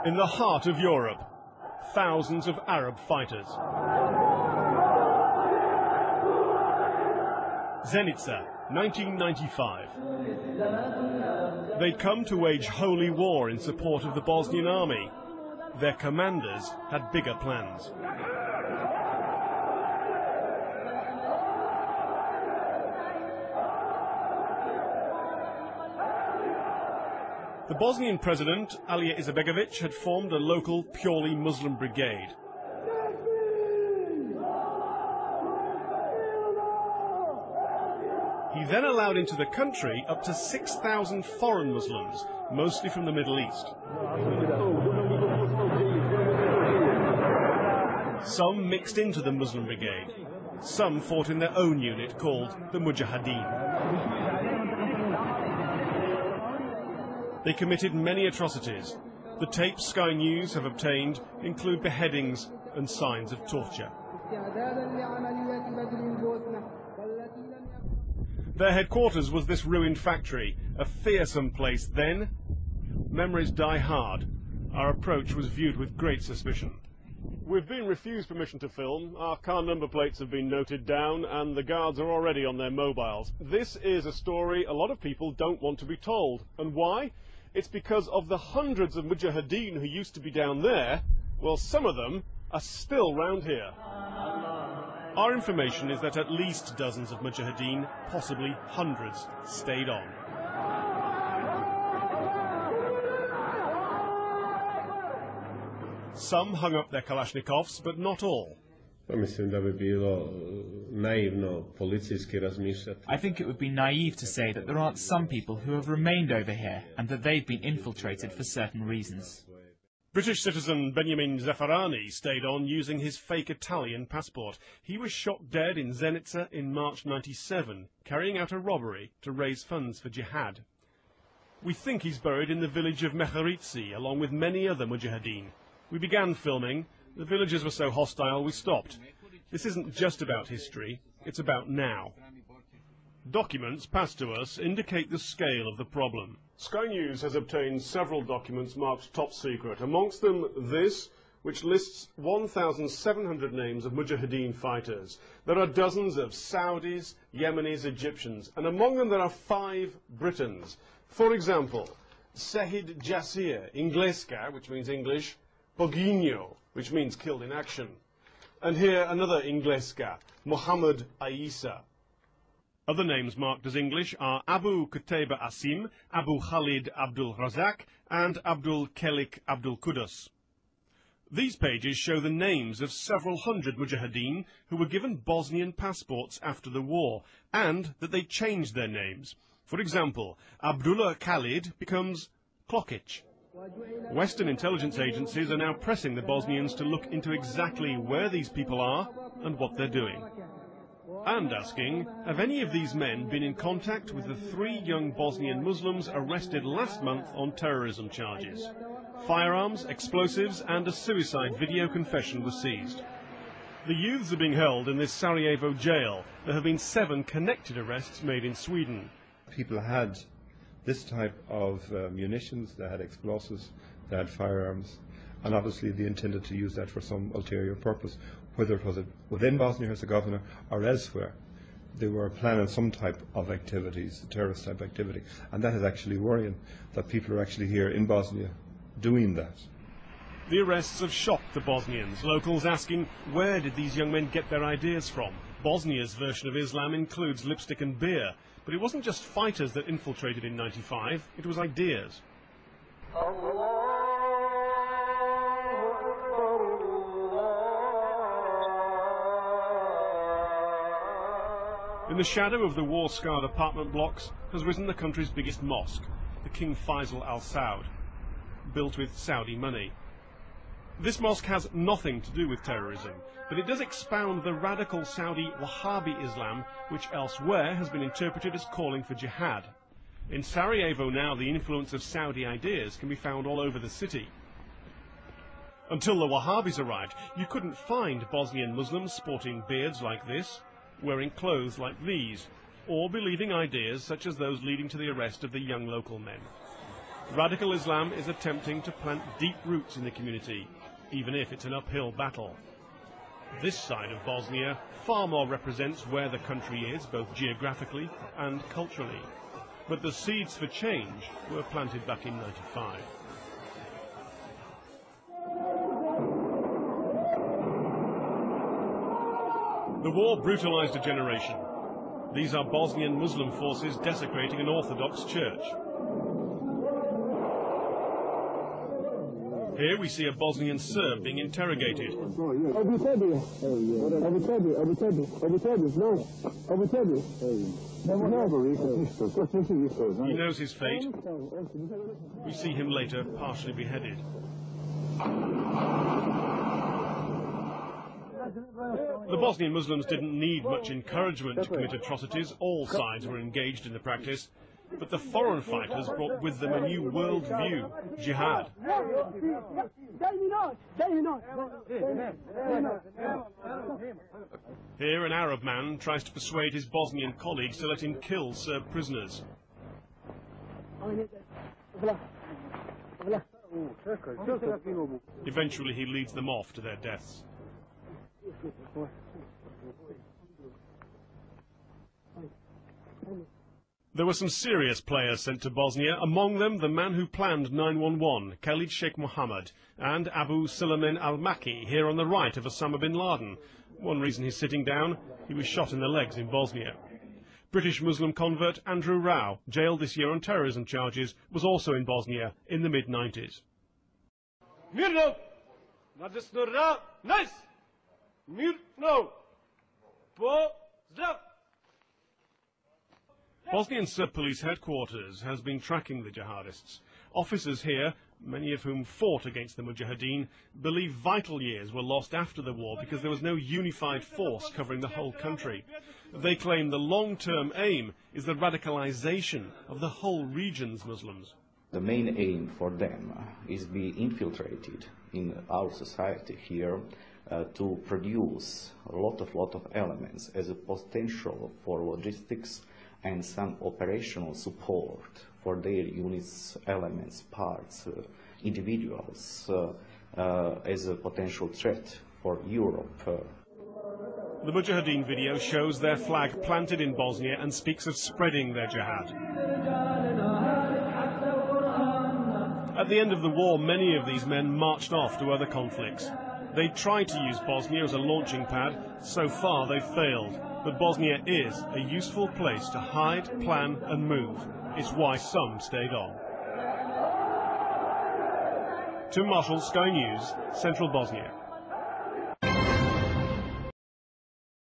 In the heart of Europe, thousands of Arab fighters. Zenica, 1995. They'd come to wage holy war in support of the Bosnian army. Their commanders had bigger plans. The Bosnian president, Alija Izetbegović, had formed a local, purely Muslim brigade. He then allowed into the country up to 6,000 foreign Muslims, mostly from the Middle East. Some mixed into the Muslim brigade. Some fought in their own unit called the Mujahideen. They committed many atrocities. The tapes Sky News have obtained include beheadings and signs of torture. Their headquarters was this ruined factory, a fearsome place then. Memories die hard. Our approach was viewed with great suspicion. We've been refused permission to film, our car number plates have been noted down, and the guards are already on their mobiles. This is a story a lot of people don't want to be told. And why? It's because of the hundreds of Mujahideen who used to be down there. Well, some of them are still round here. Our information is that at least dozens of Mujahideen, possibly hundreds, stayed on. Some hung up their Kalashnikovs, but not all. I think it would be naive to say that there aren't some people who have remained over here and that they've been infiltrated for certain reasons. British citizen Benjamin Zafarani stayed on using his fake Italian passport. He was shot dead in Zenica in March '97, carrying out a robbery to raise funds for jihad. We think he's buried in the village of Meherici, along with many other Mujahideen. We began filming. The villagers were so hostile we stopped. This isn't just about history, it's about now. Documents passed to us indicate the scale of the problem. Sky News has obtained several documents marked top secret, amongst them this, which lists 1,700 names of Mujahideen fighters. There are dozens of Saudis, Yemenis, Egyptians, and among them there are 5 Britons. For example, Sehid Jasir, Ingleska, which means English, Boginho, which means killed in action. And here another Ingleska, Mohammed Aisa. Other names marked as English are Abu Qutayba Asim, Abu Khalid Abdul Razak, and Abdul Kelik Abdul Qudus. These pages show the names of several hundred Mujahideen who were given Bosnian passports after the war, and that they changed their names. For example, Abdullah Khalid becomes Klokic. Western intelligence agencies are now pressing the Bosnians to look into exactly where these people are and what they're doing. And asking, have any of these men been in contact with the 3 young Bosnian Muslims arrested last month on terrorism charges? Firearms, explosives, and a suicide video confession were seized. The youths are being held in this Sarajevo jail. There have been 7 connected arrests made in Sweden. People had this type of munitions, they had explosives, they had firearms, and obviously they intended to use that for some ulterior purpose, whether it was within Bosnia-Herzegovina or elsewhere. They were planning some type of activities, terrorist type activity, and that is actually worrying, that people are actually here in Bosnia doing that. The arrests have shocked the Bosnians, locals asking, where did these young men get their ideas from? Bosnia's version of Islam includes lipstick and beer, but it wasn't just fighters that infiltrated in '95, it was ideas. In the shadow of the war-scarred apartment blocks has risen the country's biggest mosque, the King Faisal Al Saud, built with Saudi money. This mosque has nothing to do with terrorism, but it does expound the radical Saudi Wahhabi Islam, which elsewhere has been interpreted as calling for jihad. In Sarajevo now, the influence of Saudi ideas can be found all over the city. Until the Wahhabis arrived, you couldn't find Bosnian Muslims sporting beards like this, wearing clothes like these, or believing ideas such as those leading to the arrest of the young local men. Radical Islam is attempting to plant deep roots in the community, even if it's an uphill battle. This side of Bosnia far more represents where the country is, both geographically and culturally. But the seeds for change were planted back in '95. The war brutalized a generation. These are Bosnian Muslim forces desecrating an Orthodox church. Here we see a Bosnian Serb being interrogated. He knows his fate. We see him later partially beheaded. The Bosnian Muslims didn't need much encouragement to commit atrocities. All sides were engaged in the practice. But the foreign fighters brought with them a new world view, jihad. Here an Arab man tries to persuade his Bosnian colleagues to let him kill Serb prisoners. Eventually he leads them off to their deaths. There were some serious players sent to Bosnia, among them the man who planned 9/11, Khalid Sheikh Mohammed, and Abu Suleiman al-Maki, here on the right of Osama bin Laden. One reason he's sitting down, he was shot in the legs in Bosnia. British Muslim convert Andrew Rao, jailed this year on terrorism charges, was also in Bosnia in the mid-90s. Mirno! Nadesnora! Nice! Mirno! Pozdrav! Bosnian Serb Police Headquarters has been tracking the jihadists. Officers here, many of whom fought against the Mujahideen, believe vital years were lost after the war because there was no unified force covering the whole country. They claim the long-term aim is the radicalization of the whole region's Muslims. The main aim for them is be infiltrated in our society here to produce a lot of elements as a potential for logistics and some operational support for their units, elements, parts, individuals, as a potential threat for Europe. The Mujahideen video shows their flag planted in Bosnia and speaks of spreading their jihad. At the end of the war, many of these men marched off to other conflicts. They tried to use Bosnia as a launching pad. So far, they've failed. But Bosnia is a useful place to hide, plan and move. It's why some stayed on. Tim Marshall, Sky News, Central Bosnia.